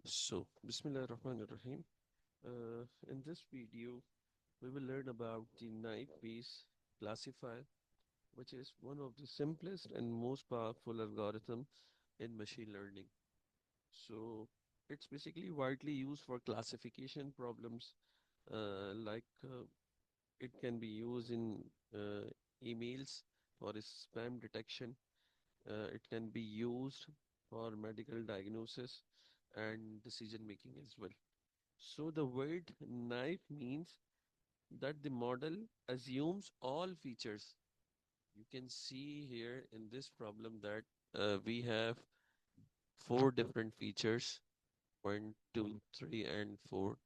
Bismillah ar-Rahman ar-Rahim. In this video, we will learn about the Naïve Bayes Classifier, which is one of the simplest and most powerful algorithm in machine learning. So, it's basically widely used for classification problems, like it can be used in emails for spam detection. It can be used for medical diagnosis and decision making as well. So the word naive means that the model assumes all features. You can see here in this problem that we have four different features, one, two, three, and four.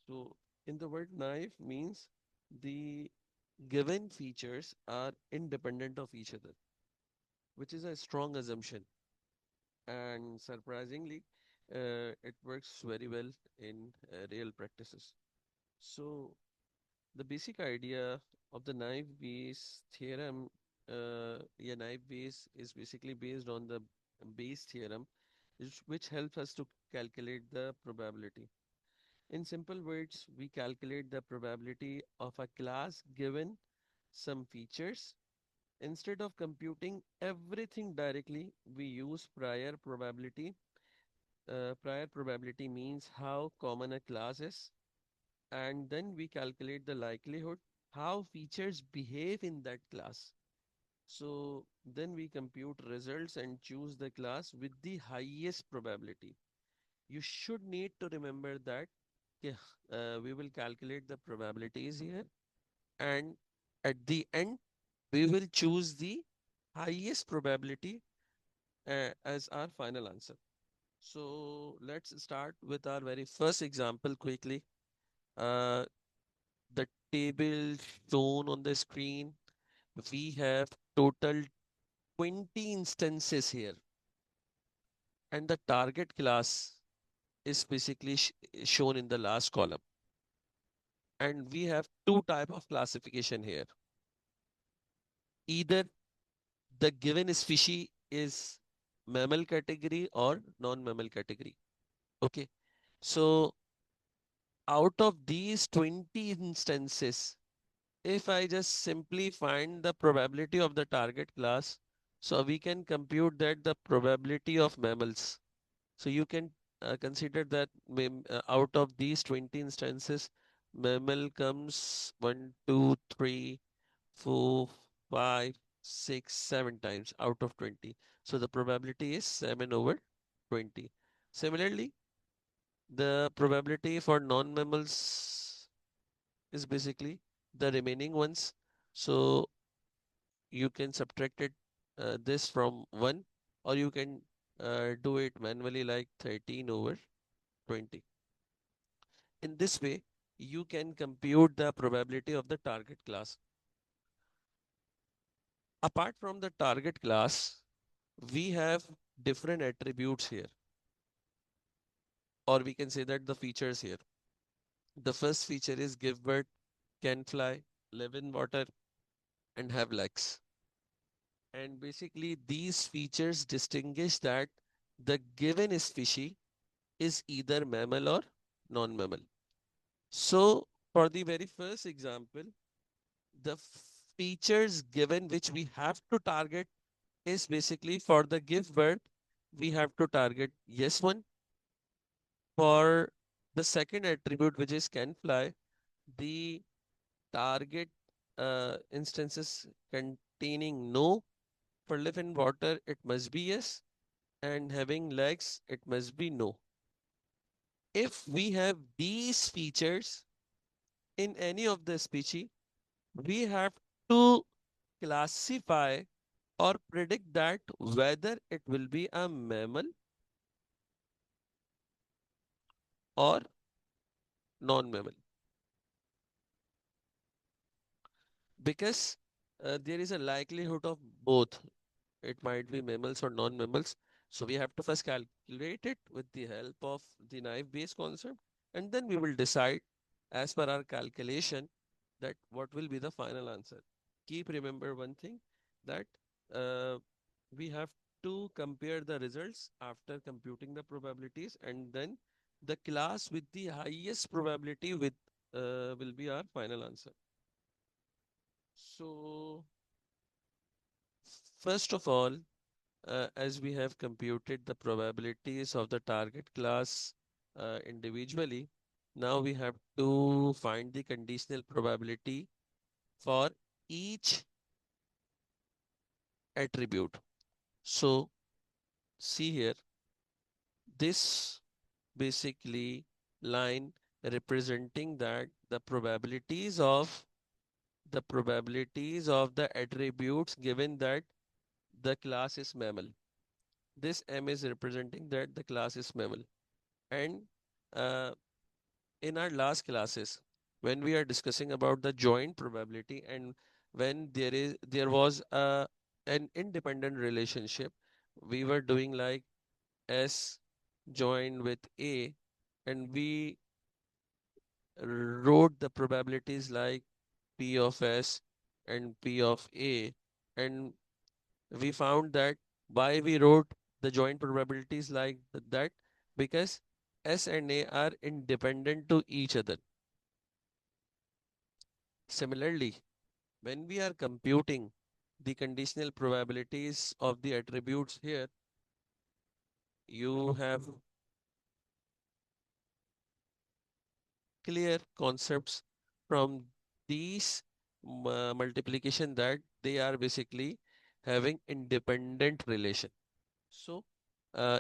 So in the word naive means the given features are independent of each other, which is a strong assumption. And surprisingly, it works very well in real practices. So the basic idea of the naive Bayes theorem, naive Bayes is basically based on the Bayes theorem, which helps us to calculate the probability. In simple words, we calculate the probability of a class given some features. Instead of computing everything directly, we use prior probability. Prior probability means how common a class is, and then we calculate the likelihood how features behave in that class. So then we compute results and choose the class with the highest probability. You should need to remember that we will calculate the probabilities here, and at the end we will choose the highest probability as our final answer. So let's start with our very first example quickly. Uh, the table shown on the screen, we have total 20 instances here, and the target class is basically shown in the last column. And we have two type of classification here. Either the given species is mammal category or non-mammal category. Okay. So out of these 20 instances, if I just simply find the probability of the target class, so we can compute that the probability of mammals. So you can consider that out of these 20 instances, mammal comes 1, 2, 3, 4, 5, 6, 7 times out of 20. So the probability is 7 over 20. Similarly, the probability for non-mammals is basically the remaining ones. So you can subtract it this from 1, or you can do it manually like 13 over 20. In this way, you can compute the probability of the target class. Apart from the target class, we have different attributes here, or we can say that the features here. The first feature is give birth, can fly, live in water, and have legs. And basically, these features distinguish that the given species is either mammal or non-mammal. So, for the very first example, the features given which we have to target is basically for the give birth, we have to target yes one. For the second attribute, which is can fly, the target instances containing no. For live in water, it must be yes, and having legs, it must be no. If we have these features in any of the species, we have to classify or predict that whether it will be a mammal or non-mammal, because there is a likelihood of both. It might be mammals or non-mammals. So we have to first calculate it with the help of the naive Bayes concept, and then we will decide as per our calculation that what will be the final answer. Keep remember one thing, that uh, we have to compare the results after computing the probabilities, and then the class with the highest probability with will be our final answer. So first of all, as we have computed the probabilities of the target class individually, now we have to find the conditional probability for each attribute. So see here, this basically line representing that the probabilities of the attributes given that the class is mammal. This M is representing that the class is mammal. And uh, in our last classes, when we are discussing about the joint probability, and when there was an independent relationship, we were doing like S joined with A, and we wrote the probabilities like P of S and P of A, and we found that why we wrote the joint probabilities like that, because S and A are independent to each other. Similarly, when we are computing the conditional probabilities of the attributes here, you have clear concepts from these multiplication that they are basically having independent relation. So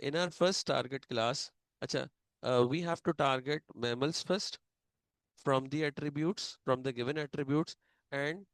in our first target class, we have to target mammals first from the attributes, from the given attributes. And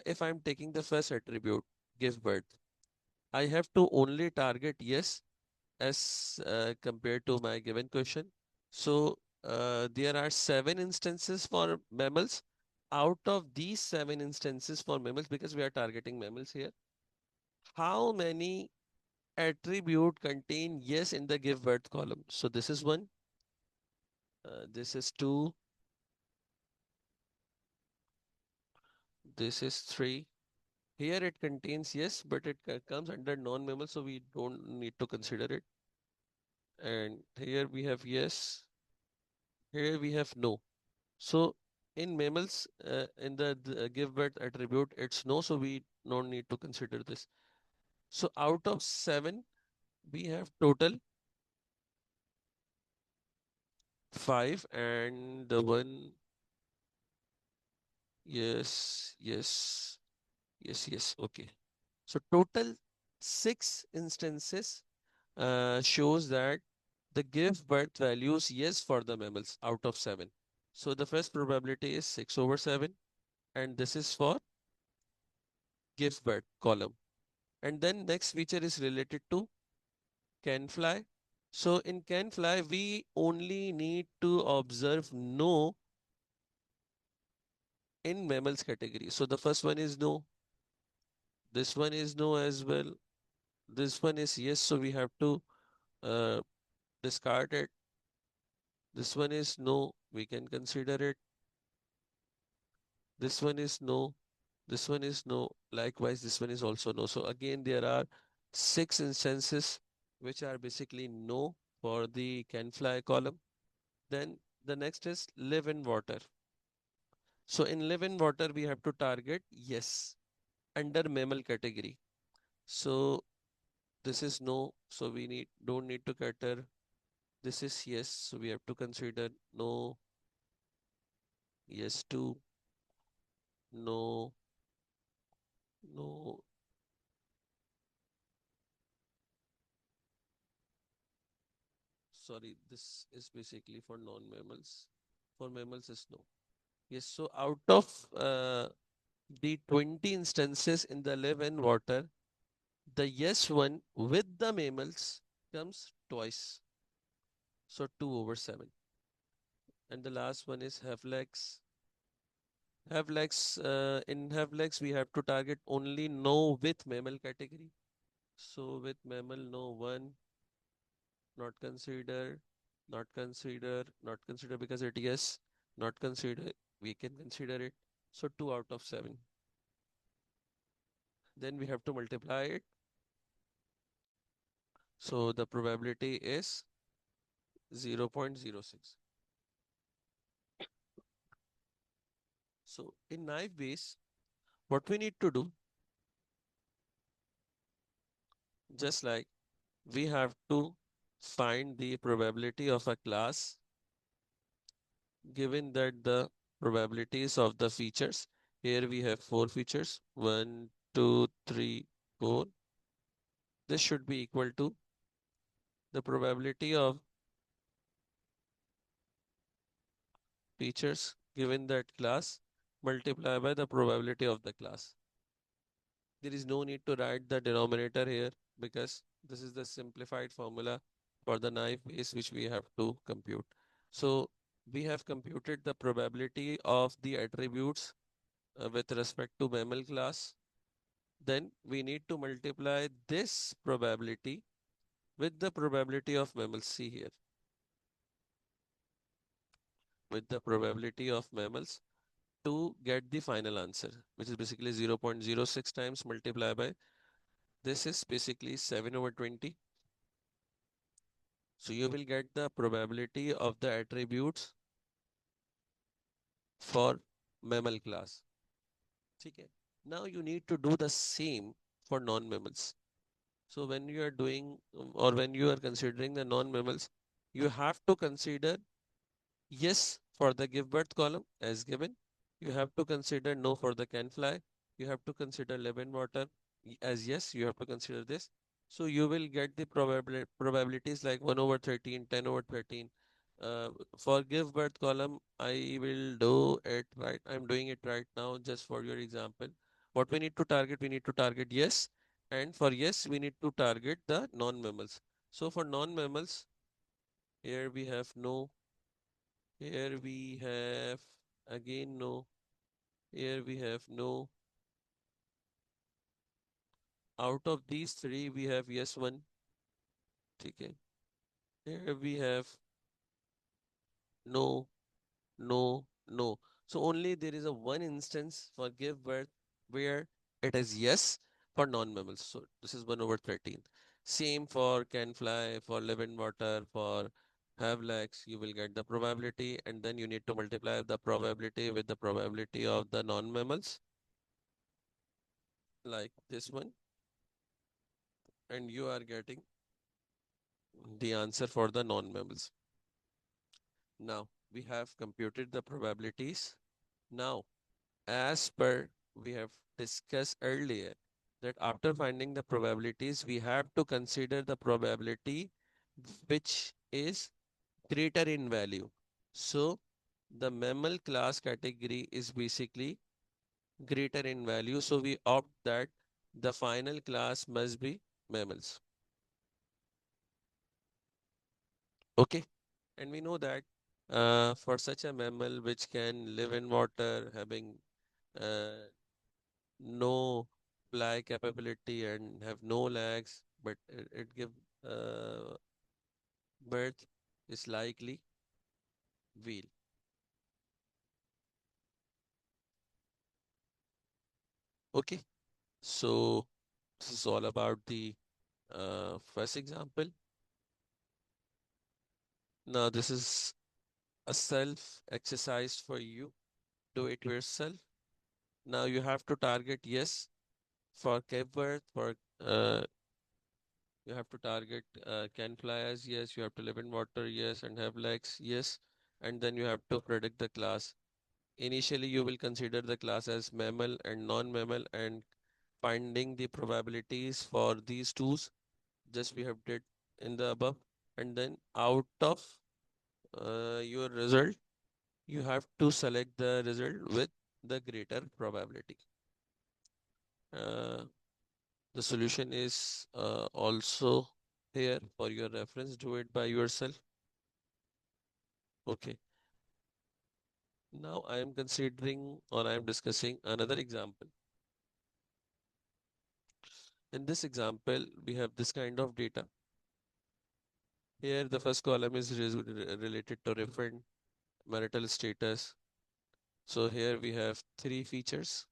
if I'm taking the first attribute, give birth, I have to only target yes as compared to my given question. So there are 7 instances for mammals. Out of these 7 instances for mammals, because we are targeting mammals here, how many attribute contain yes in the give birth column? So this is 1, this is 2, this is 3. Here it contains yes, but it comes under non-mammal, so we don't need to consider it. And here we have yes, here we have no. So in mammals, in the give birth attribute, it's no, so we don't need to consider this. So out of 7, we have total 5, and the one, yes, yes, yes, yes, okay. So total 6 instances shows that the give birth values yes for the mammals out of 7. So the first probability is 6/7, and this is for give birth column. And then next feature is related to can fly. So in can fly, we only need to observe no in mammals category. So the first one is no. This one is no as well. This one is yes, so we have to uh, discard it. This one is no, we can consider it. This one is no. This one is no. Likewise, this one is also no. So again, there are 6 instances which are basically no for the can fly column. Then the next is live in water. So in live in water, we have to target yes under mammal category. So this is no, so we don't need to cater. This is yes, so we have to consider no, yes to, no, no. Sorry, this is basically for non-mammals. For mammals is no. Yes, so out of the 20 instances in the live in water, the yes one with the mammals comes twice. So 2/7. And the last one is have legs. Have legs, in have legs, we have to target only no with mammal category. So with mammal, no one, not consider, not consider, not consider because it yes, not consider, we can consider it. So 2/7. Then we have to multiply it. So the probability is 0.06. So in Naïve Bayes, what we need to do, just like we have to find the probability of a class given that the probabilities of the features, here we have four features, 1, 2, 3, 4. This should be equal to the probability of features given that class multiplied by the probability of the class. There is no need to write the denominator here because this is the simplified formula for the Naïve Bayes which we have to compute. So we have computed the probability of the attributes with respect to mammal class. Then we need to multiply this probability with the probability of mammals. See here, with the probability of mammals to get the final answer, which is basically 0.06 times multiplied by this is basically 7 over 20. So you will get the probability of the attributes for mammal class. Okay. Now you need to do the same for non-mammals. So when you are doing or when you are considering the non-mammals, you have to consider yes for the give birth column as given. You have to consider no for the can fly. You have to consider live in water as yes. You have to consider this. So you will get the probabilities like 1 over 13, 10 over 13. For give birth column, I will do it right. I'm doing it right now just for your example. What we need to target yes. And for yes, we need to target the non-mammals. So for non-mammals, here we have no, here we have again no. Here we have no. Out of these three, we have yes one. Okay. Here we have no, no, no. So only there is a one instance for give birth where it is yes for non-mammals. So this is 1 over 13. Same for can fly, for live in water, for have legs, you will get the probability and then you need to multiply the probability with the probability of the non-mammals like this one and you are getting the answer for the non-mammals. Now we have computed the probabilities. Now, as per we have discussed earlier, that after finding the probabilities, we have to consider the probability which is greater in value. So the mammal class category is basically greater in value. So we opt that the final class must be mammals. Okay. And we know that for such a mammal which can live in water, having uh, no fly capability and have no legs, but it give uh, birth is likely whale. Okay, so this is all about the first example. Now this is a self exercise for you. Do it yourself. Now you have to target yes for give birth, for you have to target can fly as yes, you have to live in water yes, and have legs yes, and then you have to predict the class. Initially, you will consider the class as mammal and non-mammal and finding the probabilities for these twos, just we have did in the above. And then out of your result, you have to select the result with the greater probability. Uh, the solution is also here for your reference. Do it by yourself. Okay. Now I am considering or I am discussing another example. In this example, we have this kind of data. Here, the first column is related to refund, marital status. So here we have three features,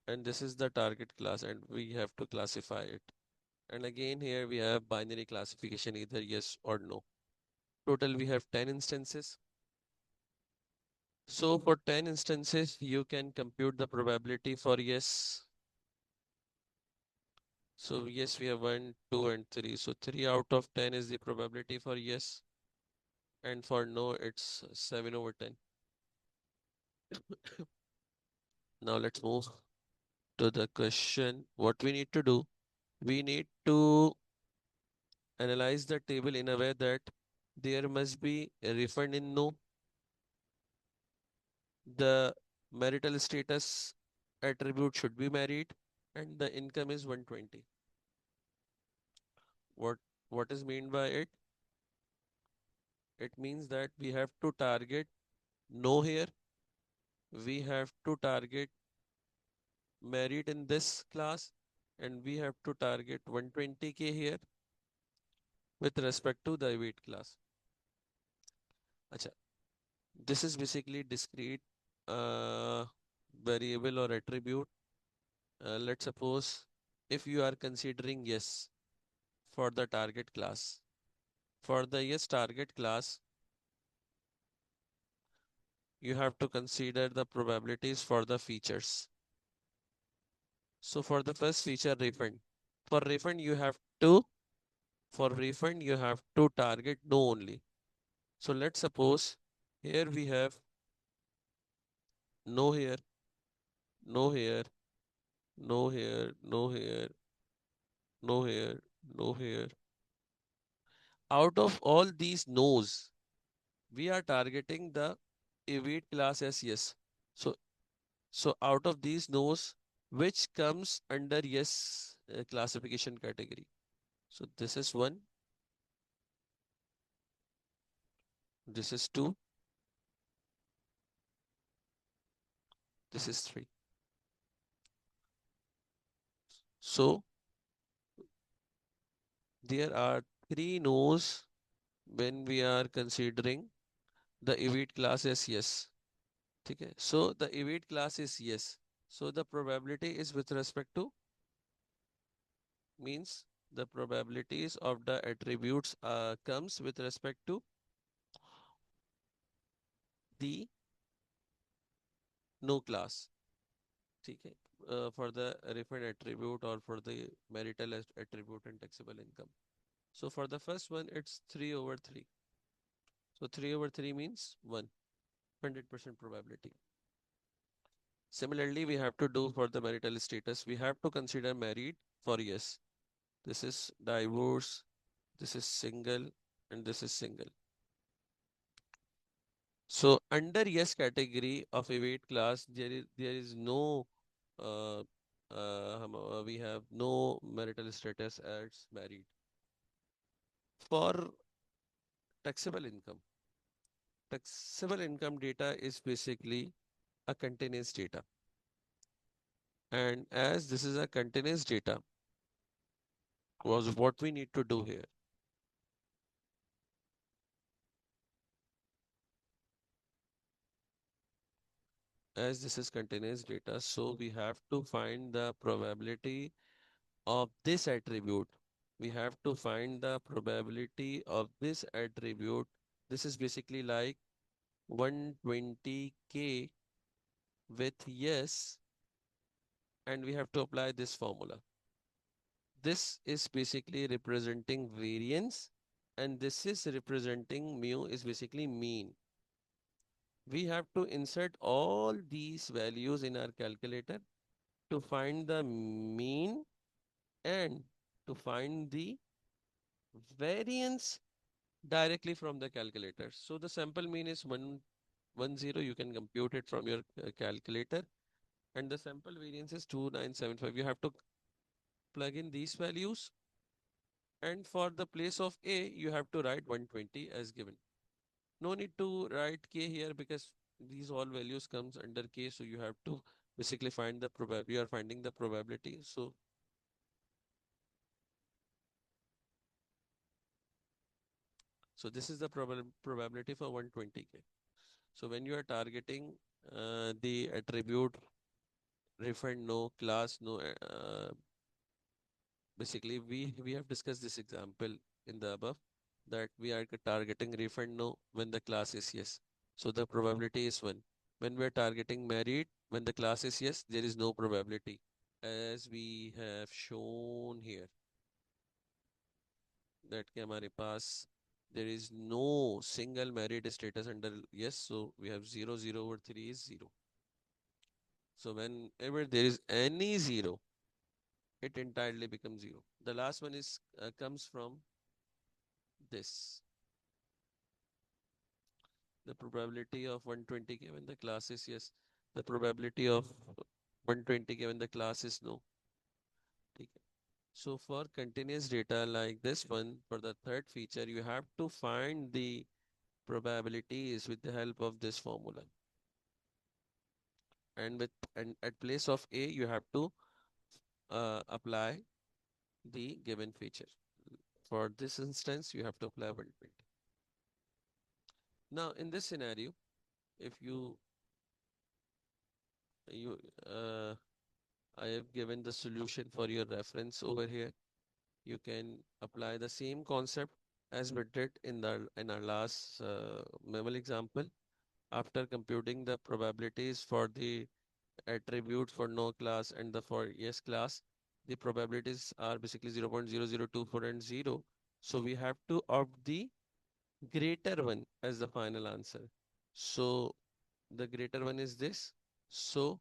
and this is the target class, and we have to classify it. And again, here we have binary classification, either yes or no. Total, we have 10 instances. So for 10 instances, you can compute the probability for yes. So yes, we have 1, 2, and 3. So 3 out of 10 is the probability for yes. And for no, it's 7 over 10. Now let's move to the question. What we need to do, we need to analyze the table in a way that there must be a refund in no. The marital status attribute should be married and the income is 120. What what is meant by it? It means that we have to target no here. We have to target married in this class and we have to target 120k here with respect to the weight class. Acha, this is basically discrete uh, variable or attribute. Let's suppose if you are considering yes for the target class. For the yes target class, you have to consider the probabilities for the features. So for the first feature, refund. For refund, you have to target no only. So let's suppose here we have no here, no here, no here, no here, no here, no here. Out of all these no's, we are targeting the evade class as yes. So so out of these no's, which comes under yes classification category? So this is 1, this is 2, this is 3. So there are 3 no's when we are considering the evade class as yes. Okay. So the evade class is yes. So the probability is with respect to, means the probabilities of the attributes comes with respect to the no class. Okay. For the refund attribute or for the marital attribute and taxable income. So for the first one, it's 3 over 3. So 3 over 3 means 100% probability. Similarly, we have to do for the marital status. We have to consider married for yes. This is divorce, this is single, and this is single. So under yes category of evade class, there is no we have no marital status as married. For taxable income, taxable income data is basically a continuous data. And as this is a continuous data, was what we need to do here. As this is continuous data, so we have to find the probability of this attribute. We have to find the probability of this attribute. This is basically like 120k with yes, and we have to apply this formula. This is basically representing variance, and this is representing mu is basically mean. We have to insert all these values in our calculator to find the mean and to find the variance directly from the calculator. So the sample mean is 110. You can compute it from your calculator, and the sample variance is 2975. You have to plug in these values, and for the place of A, you have to write 120 as given. No need to write K here because these all values comes under K, so you have to basically find the probability. You are finding the probability. So this is the probability for 120k. So when you are targeting the attribute refund no, class no, Basically, we have discussed this example in the above that we are targeting refund no when the class is yes. So the probability is 1. When we are targeting married, when the class is yes, there is no probability. As we have shown here that कि हमारे पास there is no single married status under yes, so we have 0 0 over 3 is 0. So whenever there is any 0, it entirely becomes 0. The last one is comes from this. The probability of 120k when the class is yes. The probability of 120k when the class is no. ठीक है. So for continuous data like this one, for the third feature, you have to find the probabilities with the help of this formula. And at place of A, you have to apply the given feature. For this instance, you have to apply 120. Now, in this scenario, if you I have given the solution for your reference over here. You can apply the same concept as we did in our last mammal example. After computing the probabilities for the attributes for no class and the for yes class, the probabilities are basically 0.0024 and 0. So we have to opt the greater one as the final answer. So the greater one is this. So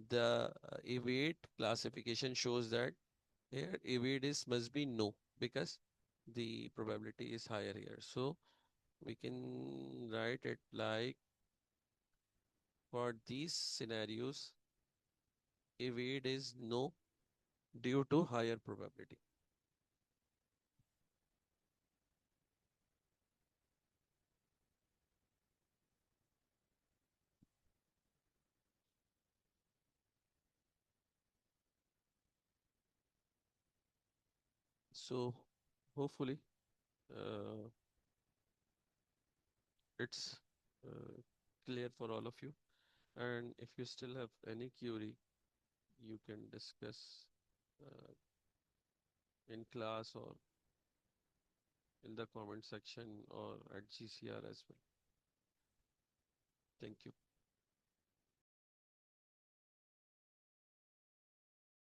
the evade classification shows that here evade is must be no because the probability is higher here. So we can write it like for these scenarios, evade is no due to higher probability. So hopefully uh, it's uh, clear for all of you. And if you still have any query, you can discuss uh, in class or in the comment section or at GCR as well. Thank you.